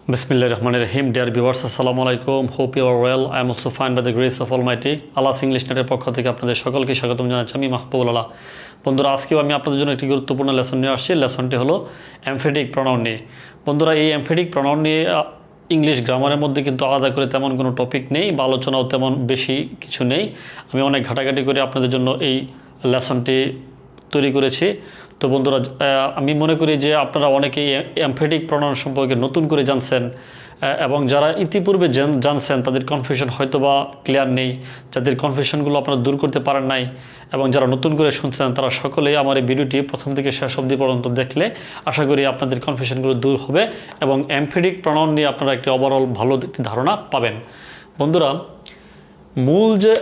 Bismillahir Rahmanir Rahim. Dear viewers, Assalamu alaikum. Hope you are well. I am also fine by the grace of Almighty. ALAH'S English Net এর পক্ষ থেকে আপনাদের সকলকে স্বাগতম জানাচ্ছি। আমি মাহবুবুল আলাহ। বন্ধুরা, আজকেও আমি আপনাদের জন্য একটি গুরুত্বপূর্ণ লেসন নিয়ে আসছি। লেসনটি হলো এমফেটিক প্রনাউন নিয়ে। বন্ধুরা, এই এমফেটিক প্রনাউন নিয়ে ইংলিশ গ্রামারের মধ্যে কিন্তু আলাদা করে তেমন কোনো টপিক নেই বা আলোচনাও তেমন বেশি কিছু নেই। আমি অনেক ঘাটাঘাটি করে আপনাদের জন্য এই লেসনটি তৈরি করেছি। তো বন্ধুরা, আমি মনে করি যে আপনারা অনেকেই এমফেটিক প্রনাউন সম্পর্কে নতুন করে জানছেন এবং যারা ইতিপূর্বে জানছেন তাদের কনফিউশন হয়তো বা ক্লিয়ার নেই, যাদের কনফিউশনগুলো আপনারা দূর করতে পারেন নাই এবং যারা নতুন করে শুনছেন তারা সকলেই আমার এই ভিডিওটি প্রথম থেকে শেষ অবধি পর্যন্ত দেখলে আশা করি আপনাদের কনফিউশনগুলো দূর হবে এবং এমফেটিক প্রনাউন নিয়ে আপনারা একটি ওভারঅল ভালো একটি ধারণা পাবেন। বন্ধুরা, মূল যে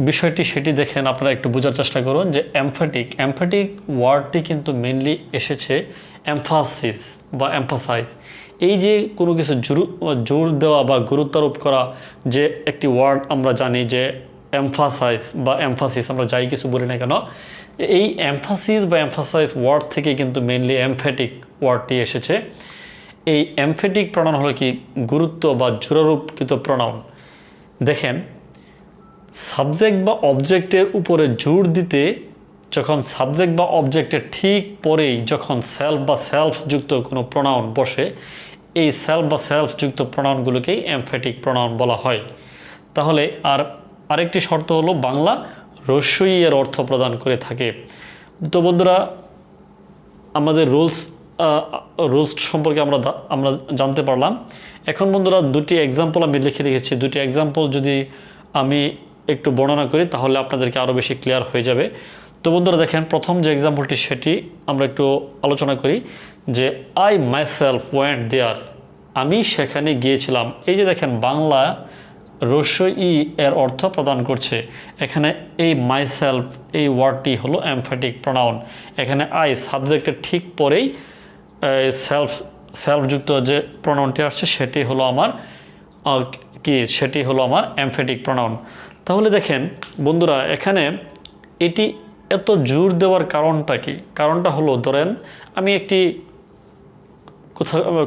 বিষয়টি সেটি দেখেন, আপনারা একটু বোঝার চেষ্টা করুন যে এমফ্যাটিক ওয়ার্ডটি কিন্তু মেইনলি এসেছে এমফাসিস বা এমফাসাইজ। এই যে কোনো কিছু জোর দেওয়া বা গুরুত্বারোপ করা যে একটি ওয়ার্ড আমরা জানি যে এমফাসাইজ বা এমফাসিস, আমরা যাই কিছু বলি না কেন, এই এমফাসিস বা এমফাসাইজ ওয়ার্ড থেকে কিন্তু মেইনলি এমফ্যাটিক ওয়ার্ডটি এসেছে। এই এমফ্যাটিক প্রনাউন হলো কি গুরুত্ব বা জোরারোপকৃত প্রনাউন। দেখেন, সাবজেক্ট বা অবজেক্টের উপরে জোর দিতে যখন সাবজেক্ট বা অবজেক্টের ঠিক পরেই যখন সেলফ বা সেলফ যুক্ত কোনো প্রনাউন বসে, এই সেলফ বা সেলফ যুক্ত প্রনাউনগুলোকেই এমফ্যাটিক প্রনাউন বলা হয়। তাহলে আরেকটি শর্ত হলো বাংলা রস্যই এর অর্থ প্রদান করে থাকে। তো বন্ধুরা, আমাদের রুলস সম্পর্কে আমরা জানতে পারলাম। এখন বন্ধুরা, দুটি এক্সাম্পল আমি লিখে রেখেছি। দুটি এক্সাম্পল যদি আমি একটু বর্ণনা করি তাহলে আপনাদেরকে আরও বেশি ক্লিয়ার হয়ে যাবে। তো বন্ধুরা দেখেন, প্রথম যে এক্সাম্পলটি সেটি আমরা একটু আলোচনা করি যে আই মাইসেলফ ওয়েন্ট দেয়ার, আমি সেখানে গিয়েছিলাম। এই যে দেখেন, বাংলা রস্যই এর অর্থ প্রদান করছে। এখানে এই মাইসেলফ এই ওয়ার্ডটি হলো এমফ্যাটিক প্রনাউন। এখানে আই সাবজেক্টের ঠিক পরেই সেলফযুক্ত যে প্রনাউনটি আসছে সেটি হলো আমার এমফ্যাটিক প্রনাউন। তাহলে দেখেন বন্ধুরা, এখানে এটি এত জোর দেওয়ার কারণটা কি? কারণটা হলো, ধরেন আমি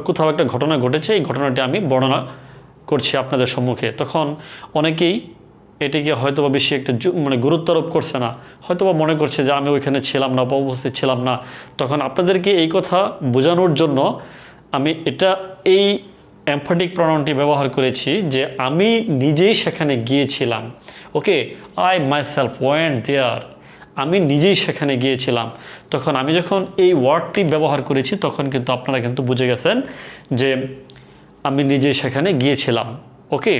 কোথাও একটা ঘটনা ঘটেছে, এই ঘটনাটি আমি বর্ণনা করছি আপনাদের সম্মুখে। তখন অনেকেই এটিকে হয়তোবা বেশি একটা গুরুত্বারোপ করছে না, হয়তোবা মনে করছে যে আমি ওইখানে ছিলাম না বা উপস্থিত ছিলাম না। তখন আপনাদেরকে এই কথা বোঝানোর জন্য আমি এই এমফ্যাটিক প্রনাউনটি ব্যবহার করেছি যে আমি নিজেই সেখানে গিয়েছিলাম। ওকে, আই মাইসেলফ ওয়েন্ট দেয়ার, আমি নিজেই সেখানে গিয়েছিলাম। তখন আমি যখন এই ওয়ার্ডটি ব্যবহার করেছি তখন কিন্তু আপনারা কিন্তু বুঝে গেছেন যে আমি নিজেই সেখানে গিয়েছিলাম। ওকে,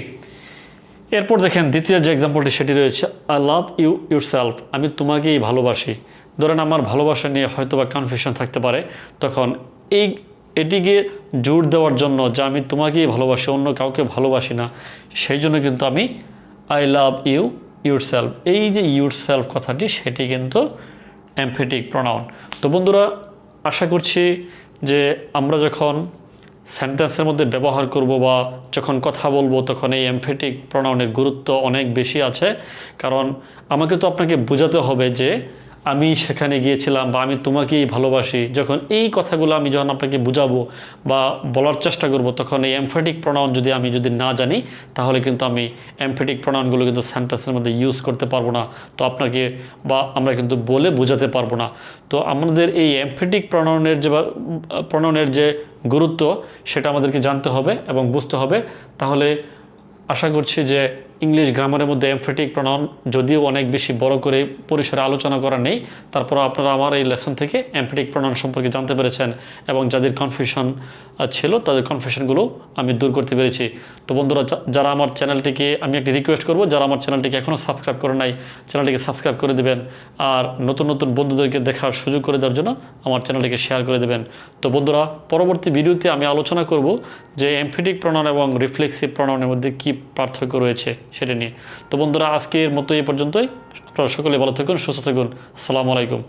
এরপর দেখেন দ্বিতীয় যে এক্সাম্পলটি সেটি রয়েছে আই লাভ ইউ ইউরসেলফ, আমি তোমাকেই ভালোবাসি। ধরেন আমার ভালোবাসা নিয়ে হয়তোবা কনফিউশন থাকতে পারে, তখন এটিকে জোর দেওয়ার জন্য যে আমি তোমাকেই ভালোবাসি, অন্য কাউকে ভালোবাসি না, সেই জন্য কিন্তু আমি আই লাভ ইউ ইউরসেলফ, এই যে ইউরসেলফ কথাটি সেটি কিন্তু এমফ্যাটিক প্রনাউন। তো বন্ধুরা, আশা করছি যে আমরা যখন সেন্টেন্সের মধ্যে ব্যবহার করব বা যখন কথা বলবো তখন এই এমফ্যাটিক প্রনাউনের গুরুত্ব অনেক বেশি আছে। কারণ আমাকে তো আপনাকে বোঝাতে হবে যে আমি সেখানে গিয়েছিলাম বা আমি তোমাকেই ভালোবাসি। যখন এই কথাগুলো আমি যখন আপনাকে বুঝাবো বা বলার চেষ্টা করব, তখন এই এমফ্যাটিক প্রনাউন আমি যদি না জানি তাহলে কিন্তু আমি এমফ্যাটিক প্রনাউনগুলো কিন্তু সেন্টেন্সের মধ্যে ইউজ করতে পারবো না, তো আপনাকে বা আমরা কিন্তু বলে বোঝাতে পারবো না। তো আমাদের এই এমফ্যাটিক প্রনাউনের যে গুরুত্ব সেটা আমাদেরকে জানতে হবে এবং বুঝতে হবে। তাহলে আশা করছি যে ইংলিশ গ্রামারের মধ্যে এমফ্যাটিক প্রনাউন যদিও অনেক বেশি বড় করে পরিসরে আলোচনা করা নেই, তারপর আপনারা আমার এই লেসন থেকে এমফ্যাটিক প্রনাউন সম্পর্কে জানতে পেরেছেন এবং যাদের কনফিউশন ছিল তাদের কনফিউশনগুলো আমি দূর করতে পেরেছি। তো বন্ধুরা, যারা আমার চ্যানেলটিকে, আমি একটি রিকোয়েস্ট করব, যারা আমার চ্যানেলটিকে এখনও সাবস্ক্রাইব করে নাই চ্যানেলটিকে সাবস্ক্রাইব করে দেবেন আর নতুন নতুন বন্ধুদেরকে দেখার সুযোগ করে দেওয়ার জন্য আমার চ্যানেলটিকে শেয়ার করে দেবেন। তো বন্ধুরা, পরবর্তী ভিডিওতে আমি আলোচনা করব যে এমফ্যাটিক প্রনাউন এবং রিফ্লেক্সিভ প্রনাউনের মধ্যে কী পার্থক্য রয়েছে সেটা নিয়ে। তো বন্ধুরা, আজকের মতো এই পর্যন্তই। আপনারা সকলে ভালো থাকুন, সুস্থ থাকুন। আসসালামু আলাইকুম।